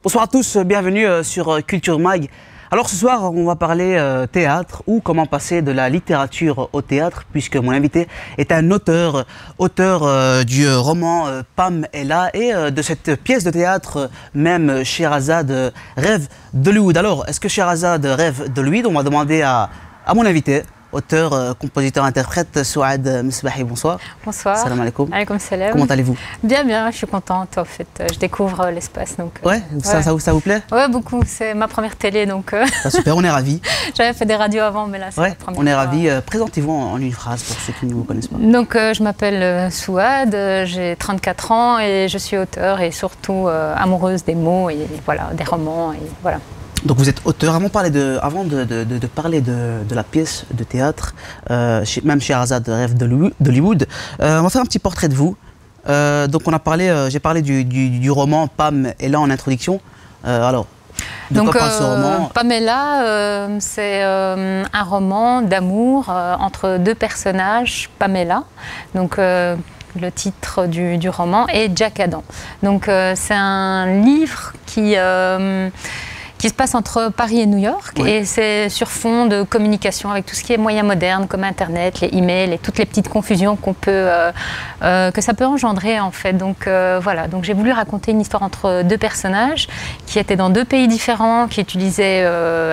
Bonsoir à tous, bienvenue sur Culture Mag. Alors ce soir, on va parler théâtre ou comment passer de la littérature au théâtre, puisque mon invité est un auteur du roman Pam est là et de cette pièce de théâtre même Sherazade rêve d'Hollywood. Alors, est-ce que Sherazade rêve d'Hollywood? On va demander à mon invité, auteur, compositeur, interprète, Souad Mesbahi. Bonsoir. Bonsoir. Salam alaikum. Alaikum salam. Comment allez-vous? Bien, bien, je suis contente en fait. Je découvre l'espace donc. Ouais, ça vous plaît? Ouais, beaucoup. C'est ma première télé donc. Ah, super, on est ravis. J'avais fait des radios avant, mais là c'est la première. On est ravis. Présentez-vous en une phrase pour ceux qui ne vous connaissent pas. Donc, je m'appelle Souad, j'ai 34 ans et je suis auteure et surtout amoureuse des mots et voilà, des romans et voilà. Donc vous êtes auteur. Avant de parler de la pièce de théâtre, même Sherazade rêve d'Hollywood, on va faire un petit portrait de vous. Donc j'ai parlé du roman Pam est là en introduction. Alors, de quoi parle ce roman? Pam est là, c'est un roman d'amour entre deux personnages, Pamela. Donc le titre du roman est Jack Adam. Donc c'est un livre qui se passe entre Paris et New York, oui. Et c'est sur fond de communication avec tout ce qui est moyens modernes comme Internet, les emails et toutes les petites confusions que ça peut engendrer en fait. Donc voilà, donc j'ai voulu raconter une histoire entre deux personnages qui étaient dans deux pays différents, qui utilisaient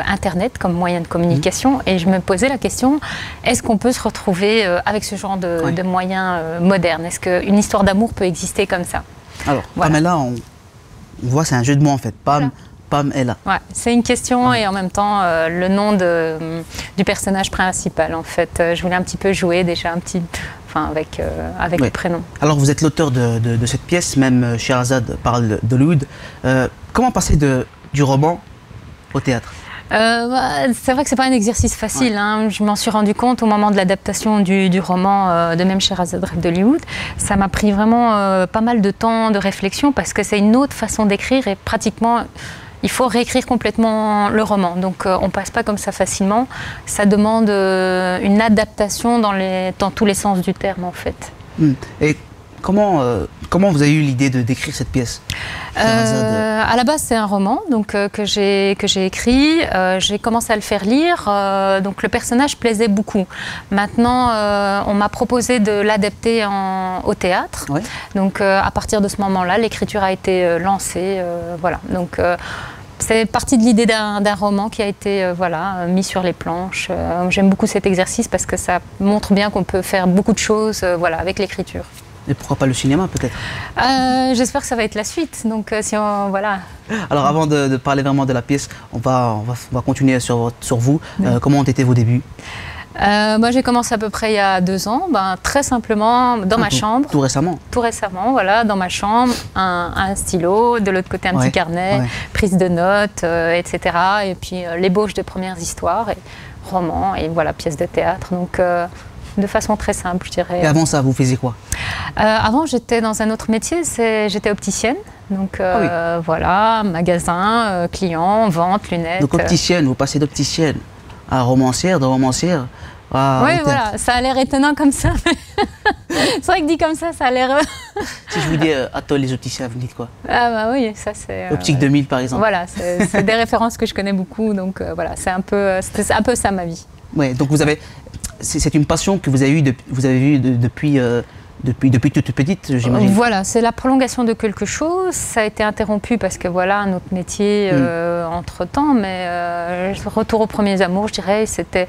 Internet comme moyen de communication, et je me posais la question, est-ce qu'on peut se retrouver avec ce genre de moyens modernes? Est-ce qu'une histoire d'amour peut exister comme ça? Alors, voilà. Pamela, on voit, c'est un jeu de mots en fait. Pam. Voilà. Pam est là. Ouais, c'est une question et en même temps le nom du personnage principal en fait. Je voulais un petit peu jouer déjà avec le prénom. Alors vous êtes l'auteur de cette pièce, même Sherazade parle d'Hollywood. Comment passer du roman au théâtre? C'est vrai que c'est pas un exercice facile. Ouais. Hein. Je m'en suis rendu compte au moment de l'adaptation du roman de même Sherazade rêve d'Hollywood. Ça m'a pris vraiment pas mal de temps de réflexion parce que c'est une autre façon d'écrire et pratiquement il faut réécrire complètement le roman. Donc on passe pas comme ça facilement. Ça demande une adaptation dans tous les sens du terme en fait. Et comment vous avez eu l'idée d'écrire cette pièce? À la base, c'est un roman donc, que j'ai écrit. J'ai commencé à le faire lire. Donc le personnage plaisait beaucoup. Maintenant, on m'a proposé de l'adapter au théâtre. Ouais. Donc à partir de ce moment-là, l'écriture a été lancée. Voilà. Donc c'est parti de l'idée d'un roman qui a été mis sur les planches. J'aime beaucoup cet exercice parce que ça montre bien qu'on peut faire beaucoup de choses avec l'écriture. Et pourquoi pas le cinéma peut-être? J'espère que ça va être la suite. Donc voilà. Alors avant de parler vraiment de la pièce, on va continuer sur vous. Comment ont été vos débuts? Moi j'ai commencé à peu près il y a 2 ans, très simplement dans ma chambre. Tout récemment? Tout récemment, voilà, dans ma chambre, un stylo, de l'autre côté un petit carnet, prise de notes, etc. Et puis l'ébauche de premières histoires, et romans, et voilà, pièces de théâtre. Donc de façon très simple, je dirais. Et avant ça, vous faisiez quoi? Avant, j'étais dans un autre métier, j'étais opticienne. Donc voilà, magasin, client, vente, lunettes. Donc opticienne, vous passez d'opticienne à romancière, de romancière à oui, voilà, ça a l'air étonnant comme ça. C'est vrai que dit comme ça, ça a l'air... Si je vous dis Atoll les opticiens, vous me dites quoi? Ah bah oui, ça c'est... Optique 2000 par exemple. Voilà, c'est des références que je connais beaucoup, donc voilà, c'est un peu ça ma vie. Oui, donc vous avez... C'est une passion que vous avez eue depuis toute petite, j'imagine. Voilà, c'est la prolongation de quelque chose. Ça a été interrompu parce que voilà, un autre métier entre-temps, mais retour aux premiers amours, je dirais, c'était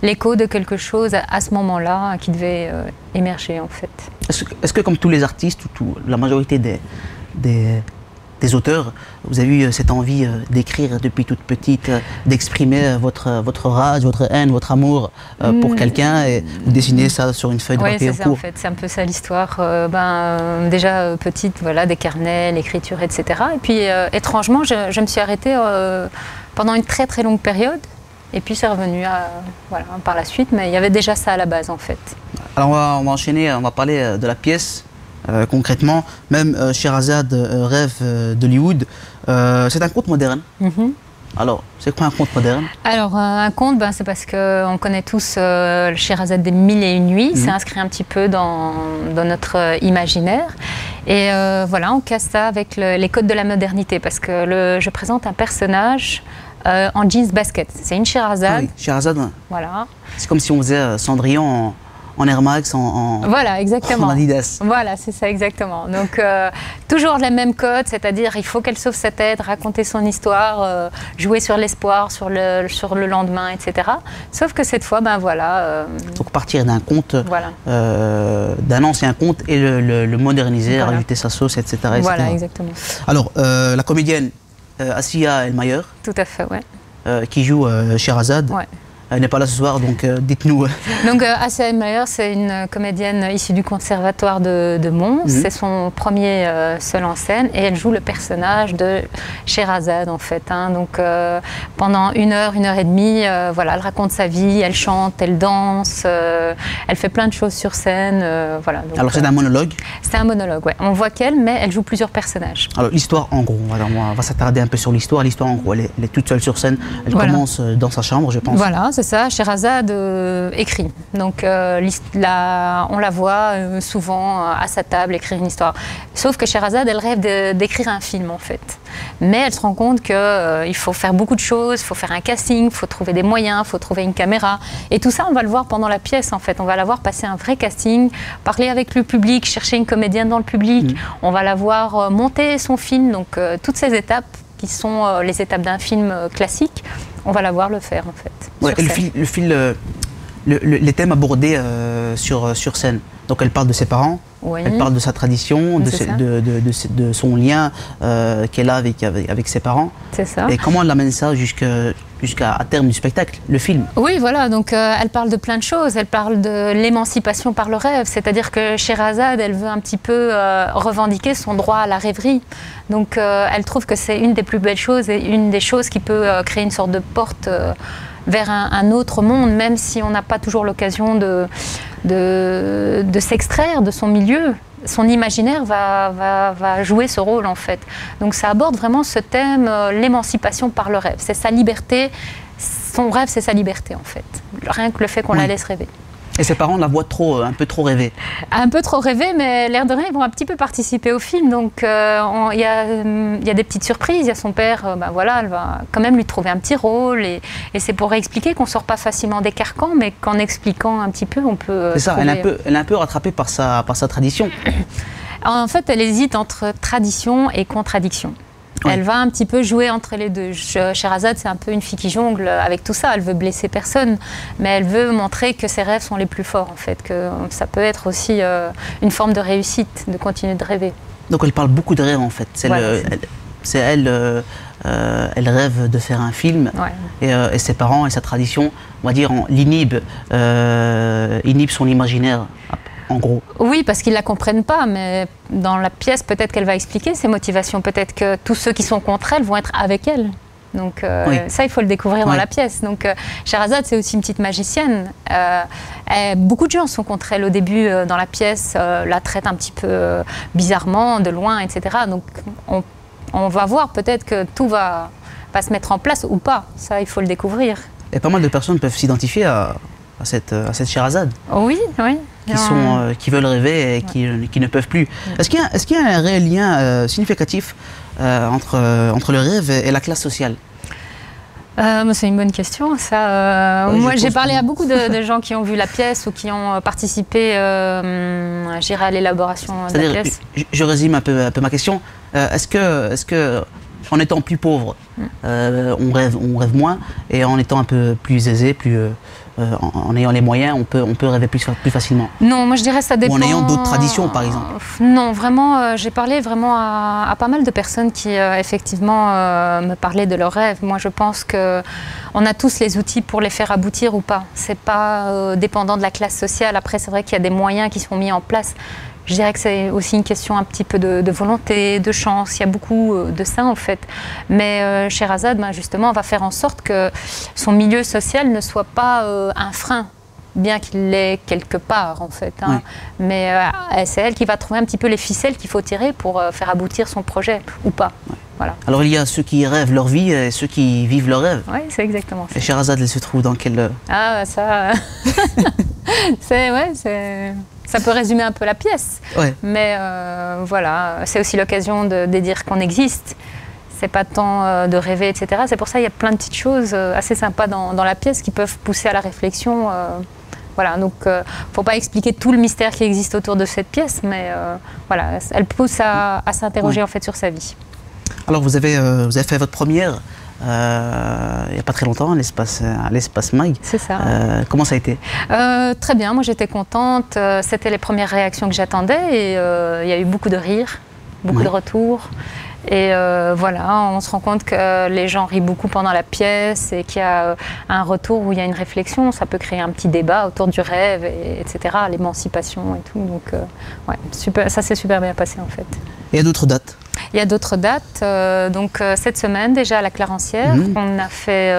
l'écho de quelque chose à ce moment-là qui devait émerger en fait. Est-ce que comme tous les artistes, la majorité des auteurs, vous avez eu cette envie d'écrire depuis toute petite, d'exprimer votre rage, votre haine, votre amour pour quelqu'un et dessiner ça sur une feuille de papier? Oui, c'est ça en fait, c'est un peu ça l'histoire. Déjà petite, voilà, des carnets, l'écriture, etc. Et puis étrangement, je me suis arrêtée pendant une très très longue période. Et puis c'est revenu par la suite, mais il y avait déjà ça à la base en fait. Alors on va enchaîner, on va parler de la pièce. Concrètement, même Sherazade rêve d'Hollywood, c'est un conte moderne. Alors, c'est quoi un conte moderne? Alors, un conte, c'est parce qu'on connaît tous Scheherazade des Mille et une nuits. C'est inscrit un petit peu dans notre imaginaire. Et voilà, on casse ça avec les codes de la modernité, parce que je présente un personnage en jeans basket. C'est une Scheherazade. Ah oui, Scheherazade, voilà. C'est comme si on faisait Cendrillon en Air Max, voilà, exactement. En Adidas. Voilà, c'est ça exactement. Donc, toujours les mêmes codes, c'est-à-dire il faut qu'elle sauve sa tête, raconter son histoire, jouer sur l'espoir, sur le lendemain, etc. Sauf que cette fois, voilà... Donc partir d'un conte, voilà. d'un ancien conte et le moderniser, voilà. Rajouter sa sauce, etc. Voilà, exactement. Alors, la comédienne Assia El-Mayer, tout à fait, ouais. Qui joue Scheherazade. Ouais. Elle n'est pas là ce soir, donc dites-nous. Donc Assia El-Mayer, c'est une comédienne issue du Conservatoire de Mons. C'est son premier seul en scène et elle joue le personnage de Scheherazade en fait. Donc pendant une heure et demie, voilà, elle raconte sa vie, elle chante, elle danse, elle fait plein de choses sur scène. Voilà, donc, alors c'est un monologue? C'est un monologue, ouais. On voit qu'elle, mais elle joue plusieurs personnages. Alors l'histoire en gros, alors, on va s'attarder un peu sur l'histoire. L'histoire en gros, elle est toute seule sur scène. Elle commence dans sa chambre, je pense. Voilà. C'est ça, Scheherazade écrit. Donc on la voit souvent à sa table écrire une histoire. Sauf que Scheherazade, elle rêve d'écrire un film en fait. Mais elle se rend compte qu'il faut faire beaucoup de choses, il faut faire un casting, il faut trouver des moyens, il faut trouver une caméra. Et tout ça, on va le voir pendant la pièce en fait. On va la voir passer un vrai casting, parler avec le public, chercher une comédienne dans le public. On va la voir monter son film. Donc toutes ces étapes qui sont les étapes d'un film classique, on va la voir le faire en fait. Ouais, les thèmes abordés sur scène. Donc elle parle de ses parents, oui. Elle parle de sa tradition, de son lien qu'elle a avec ses parents. C'est ça. Et comment elle amène ça jusqu'à terme du spectacle, le film? Oui, voilà, donc elle parle de plein de choses. Elle parle de l'émancipation par le rêve, c'est-à-dire que Scheherazade, elle veut un petit peu revendiquer son droit à la rêverie. Donc elle trouve que c'est une des plus belles choses et une des choses qui peut créer une sorte de porte vers un autre monde, même si on n'a pas toujours l'occasion de s'extraire de son milieu. Son imaginaire va jouer ce rôle en fait. Donc ça aborde vraiment ce thème, l'émancipation par le rêve. C'est sa liberté, son rêve c'est sa liberté en fait. Rien que le fait qu'on la laisse rêver. Et ses parents la voient un peu trop rêver. Un peu trop rêver, mais l'air de rien, ils vont un petit peu participer au film. Donc il y a des petites surprises. Il y a son père, voilà, elle va quand même lui trouver un petit rôle. Et c'est pour expliquer qu'on ne sort pas facilement des carcans, mais qu'en expliquant un petit peu, on peut... C'est ça, elle est un peu rattrapée par sa tradition. En fait, elle hésite entre tradition et contradiction. Ouais. Elle va un petit peu jouer entre les deux. Scheherazade, c'est un peu une fille qui jongle avec tout ça. Elle veut blesser personne, mais elle veut montrer que ses rêves sont les plus forts, en fait. Que ça peut être aussi une forme de réussite, de continuer de rêver. Donc elle parle beaucoup de rêves, en fait. Elle rêve de faire un film, et ses parents et sa tradition, on va dire, inhibent son imaginaire. En gros. Oui, parce qu'ils ne la comprennent pas, mais dans la pièce, peut-être qu'elle va expliquer ses motivations. Peut-être que tous ceux qui sont contre elle vont être avec elle. Donc ça, il faut le découvrir dans la pièce. Donc Scheherazade, c'est aussi une petite magicienne. Beaucoup de gens sont contre elle au début dans la pièce, la traitent un petit peu bizarrement, de loin, etc. Donc on va voir peut-être que tout va se mettre en place ou pas. Ça, il faut le découvrir. Et pas mal de personnes peuvent s'identifier à cette Scheherazade. Oui, oui. Qui veulent rêver et qui ne peuvent plus. Est-ce qu'il y a un réel lien significatif entre le rêve et la classe sociale? C'est une bonne question. Moi, j'ai parlé à beaucoup de gens qui ont vu la pièce ou qui ont participé à l'élaboration de la pièce. Je résume un peu ma question. Est-ce que en étant plus pauvre, on rêve moins, et en étant un peu plus aisé, en ayant les moyens, on peut rêver plus facilement? Non, moi je dirais que ça dépend. Ou en ayant d'autres traditions, par exemple? Non, vraiment, j'ai parlé vraiment à pas mal de personnes qui, effectivement, me parlaient de leurs rêves. Moi, je pense qu'on a tous les outils pour les faire aboutir ou pas. C'est pas dépendant de la classe sociale. Après, c'est vrai qu'il y a des moyens qui sont mis en place. Je dirais que c'est aussi une question un petit peu de volonté, de chance. Il y a beaucoup de ça, en fait. Mais Scheherazade, justement, va faire en sorte que son milieu social ne soit pas un frein bien qu'il l'ait quelque part en fait. Hein. Oui. Mais c'est elle qui va trouver un petit peu les ficelles qu'il faut tirer pour faire aboutir son projet ou pas. Oui. Voilà. Alors il y a ceux qui rêvent leur vie et ceux qui vivent leur rêve. Oui, c'est exactement ça. Et Sherazade, elle se trouve dans quel... Ah ça, ça peut résumer un peu la pièce. Ouais. Mais voilà, c'est aussi l'occasion de dire qu'on existe. C'est pas tant de rêver, etc. C'est pour ça qu'il y a plein de petites choses assez sympas dans la pièce qui peuvent pousser à la réflexion. Voilà, donc faut pas expliquer tout le mystère qui existe autour de cette pièce, mais voilà, elle pousse à s'interroger en fait sur sa vie. Alors vous avez fait votre première il n'y a pas très longtemps à l'espace MAG. C'est ça. Comment ça a été? Très bien, moi j'étais contente. C'était les premières réactions que j'attendais et il y a eu beaucoup de rires, beaucoup de retours. Et voilà, on se rend compte que les gens rient beaucoup pendant la pièce et qu'il y a un retour où il y a une réflexion. Ça peut créer un petit débat autour du rêve, etc., l'émancipation et tout. Donc ouais, super, ça s'est super bien passé en fait. Et il y a d'autres dates? Il y a d'autres dates. Donc cette semaine déjà à la Clarencière, on a fait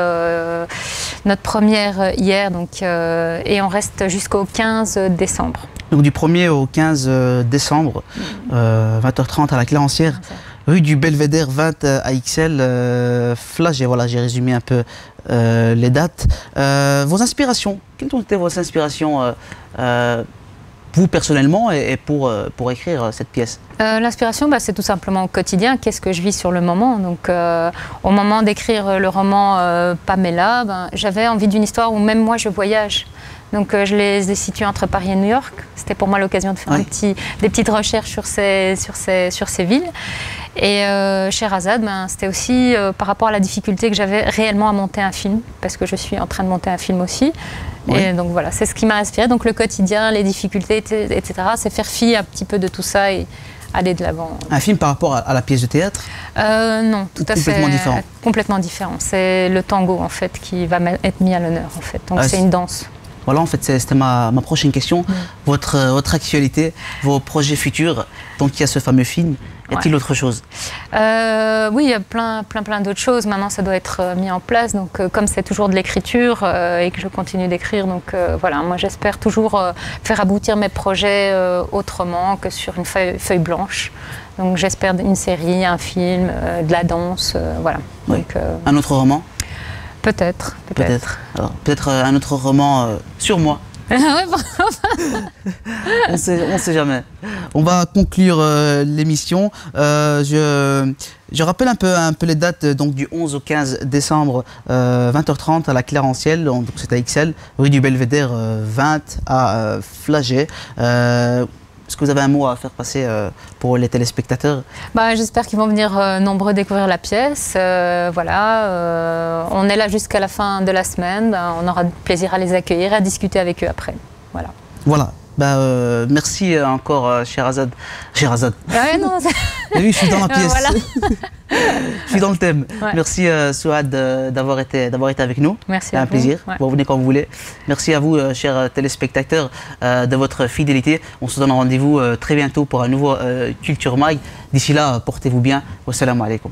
notre première hier donc, et on reste jusqu'au 15 décembre. Donc du 1er au 15 décembre, 20h30 à la Clarencière. Rue du Belvédère 20 à XL, Flagey, voilà, j'ai résumé un peu les dates. Vos inspirations, quelles ont été vos inspirations vous personnellement et pour écrire cette pièce? L'inspiration, c'est tout simplement au quotidien, qu'est-ce que je vis sur le moment. Donc au moment d'écrire le roman Pamela, j'avais envie d'une histoire où même moi je voyage. Donc je les ai situés entre Paris et New York. C'était pour moi l'occasion de faire des petites recherches sur ces villes. Et Sherazade, c'était aussi par rapport à la difficulté que j'avais réellement à monter un film, parce que je suis en train de monter un film aussi. Oui. Et donc voilà, c'est ce qui m'a inspiré. Donc le quotidien, les difficultés, etc., c'est faire fi un petit peu de tout ça et aller de l'avant. Un film par rapport à la pièce de théâtre? Non, tout à fait. Complètement différent. Complètement différent. C'est le tango en fait qui va être mis à l'honneur en fait. Donc c'est une danse. Voilà, en fait, c'était ma prochaine question. Votre actualité, vos projets futurs. Donc, il y a ce fameux film. Y a-t-il autre chose? Oui, il y a plein d'autres choses. Maintenant, ça doit être mis en place. Donc, comme c'est toujours de l'écriture et que je continue d'écrire, donc voilà, moi, j'espère toujours faire aboutir mes projets autrement que sur une feuille blanche. Donc, j'espère une série, un film, de la danse, voilà. Oui. Donc, un autre roman? Peut-être. Alors, peut-être un autre roman sur moi. On sait jamais. On va conclure l'émission. Je rappelle un peu les dates donc, du 11 au 15 décembre, 20h30 à la Clarencière, donc c'est à XL, rue du Belvédère 20 à Flagey. Est-ce que vous avez un mot à faire passer pour les téléspectateurs? J'espère qu'ils vont venir nombreux découvrir la pièce. Voilà, on est là jusqu'à la fin de la semaine. On aura plaisir à les accueillir et à discuter avec eux après. Voilà. Voilà. Merci encore, Sherazade. Ouais, non, oui, je suis dans la pièce. Voilà. Je suis dans le thème. Ouais. Merci Souad d'avoir été avec nous. Merci. C'est un plaisir. Ouais. Vous venez quand vous voulez. Merci à vous, chers téléspectateurs, de votre fidélité. On se donne rendez-vous très bientôt pour un nouveau Culture Mag. D'ici là, portez-vous bien. Wassalamu alaikum.